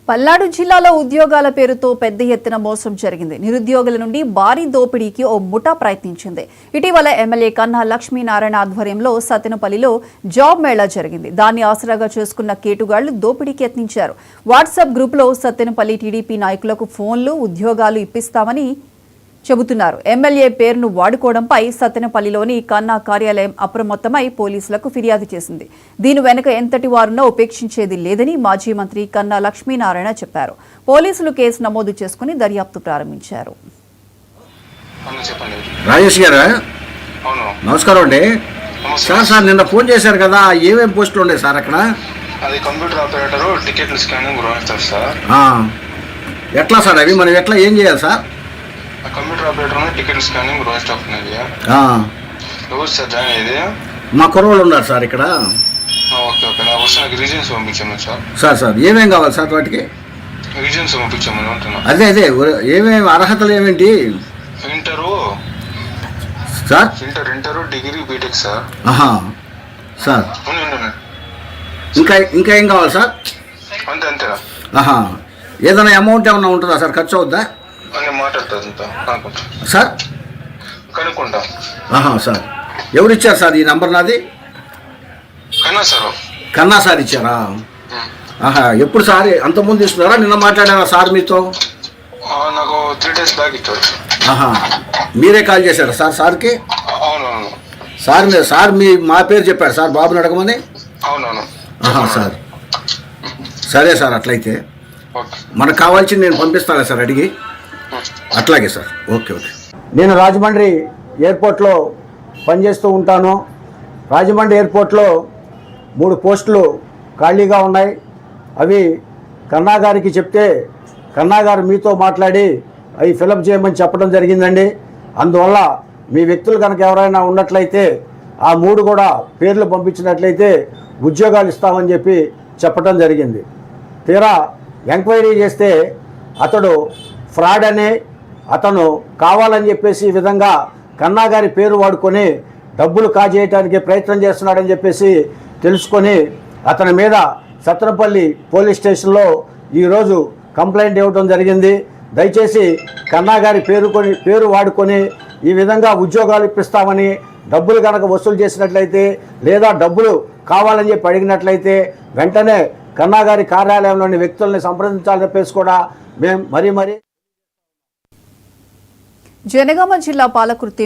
పల్నాడు జిల్లాలో ఉద్యోగాల పేరుతో పెద్ద ఎత్తున మోసం జరిగింది. నిరుద్యోగుల నుండి భారీ దోపిడీకి ఓ ముఠా ప్రయత్నించింది. ఇటీవల ఎమ్మెల్యే కన్నా లక్ష్మీనారాయణ ఆధ్వర్యంలో సత్తెనపల్లిలో జాబ్ మేళా జరిగింది. దాన్ని ఆసరాగా చేసుకున్న కేటుగాళ్లు దోపిడీకి యత్నించారు. వాట్సాప్ గ్రూపులో సత్తెనపల్లి టీడీపీ నాయకులకు ఫోన్లు, ఉద్యోగాలు ఇప్పిస్తామని చెబుతున్నారు. ఎమ్మెల్యే పేరును వాడుకోవడంపై సత్తెనపల్లిలోని కన్నా కార్యాలయం అప్రమత్తమై పోలీసులకు ఫిర్యాదు చేసింది. దీని వెనుక ఎంతటి వారున్నా ఉపేక్షించేది లేదని మాజీ మంత్రి కన్నా లక్ష్మీనారాయణ చెప్పారు. పోలీసులు కేసు నమోదు చేసుకుని దర్యాప్తు ప్రారంభించారు. రాజేష్ గారు నమస్కారం అండి. సార్ నిన్న ఫోన్ చేశారు కదా, ఏమేమి పోస్టులు ఉన్నాయి సార్ అక్కడ? అది computer operator, ticket scanning sir. ఎట్లా సార్ అవి మనం ఎట్లా ఏం చేయాలి sir? Computer operator, ticket scanning, road stop ఉన్నది. ఎవరు సార్ జాయిన్ అయ్యేది? మా కుర్రోళ్ళు ఉన్నారు సార్ ఇక్కడ. ఓకే ఓకే, నాకు వస్తే నాకు రీజన్స్ పంపించాము సార్. సార్ ఏమేం కావాలి సార్ వాటికి? రీజన్స్ పంపించామని అంటున్నా. అదే ఏమేమి అర్హతలు ఏమేంటి? Inter sir, inter degree, BTech sir. Sir ఇంకా ఏం కావాలి సార్? అంతేనా? ఏదైనా అమౌంట్ ఏమన్నా ఉంటుందా సార్? ఖర్చు అవుద్దా? సార్ కనుక్కుంటా. సార్ ఎవరు ఇచ్చారు సార్ ఈ నంబర్? నాది కన్నా సార్ ఇచ్చారా? ఎప్పుడు సార్ అంతకుముందు ఇస్తున్నారా? నిన్న మాట్లాడారా సార్ మీతో? నాకు 3 days బ్యాక్ ఇచ్చారు. మీరే కాల్ చేశారా సార్ సార్కి? అవునవును సార్ మా పేరు చెప్పారు సార్ బాబుని అడగమని. అవునవును సార్ సరే సార్, అట్లయితే మనకు కావాల్సింది నేను పంపిస్తాను సార్ అడిగి. అట్లాగే సార్, ఓకే. నేను రాజమండ్రి ఎయిర్పోర్ట్లో పనిచేస్తూ ఉంటాను. రాజమండ్రి ఎయిర్పోర్ట్లో 3 పోస్టులు ఖాళీగా ఉన్నాయి. అవి కన్నా గారికి చెప్తే కన్నా గారు మీతో మాట్లాడి అవి ఫిలప్ చేయమని చెప్పడం జరిగిందండి. అందువల్ల మీ వ్యక్తులు కనుక ఎవరైనా ఉన్నట్లయితే ఆ 3 కూడా పేర్లు పంపించినట్లయితే ఉద్యోగాలు ఇస్తామని చెప్పి చెప్పడం జరిగింది. తీరా ఎంక్వైరీ చేస్తే అతడు ఫ్రాడ్ అని, అతను కావాలని చెప్పేసి ఈ విధంగా కన్నా గారి పేరు వాడుకొని డబ్బులు కాజేయడానికి ప్రయత్నం చేస్తున్నాడని చెప్పేసి తెలుసుకొని అతని మీద సత్తెనపల్లి పోలీస్ స్టేషన్లో ఈరోజు కంప్లైంట్ ఇవ్వడం జరిగింది. దయచేసి కన్నా గారి పేరు వాడుకొని ఈ విధంగా ఉద్యోగాలు ఇప్పిస్తామని డబ్బులు కనుక వసూలు చేసినట్లయితే లేదా డబ్బులు కావాలని చెప్పి అడిగినట్లయితే వెంటనే కన్నా గారి కార్యాలయంలోని వ్యక్తుల్ని సంప్రదించాలని చెప్పేసి కూడా మేము మరీ జనగామ జిల్లా పాలకుర్తి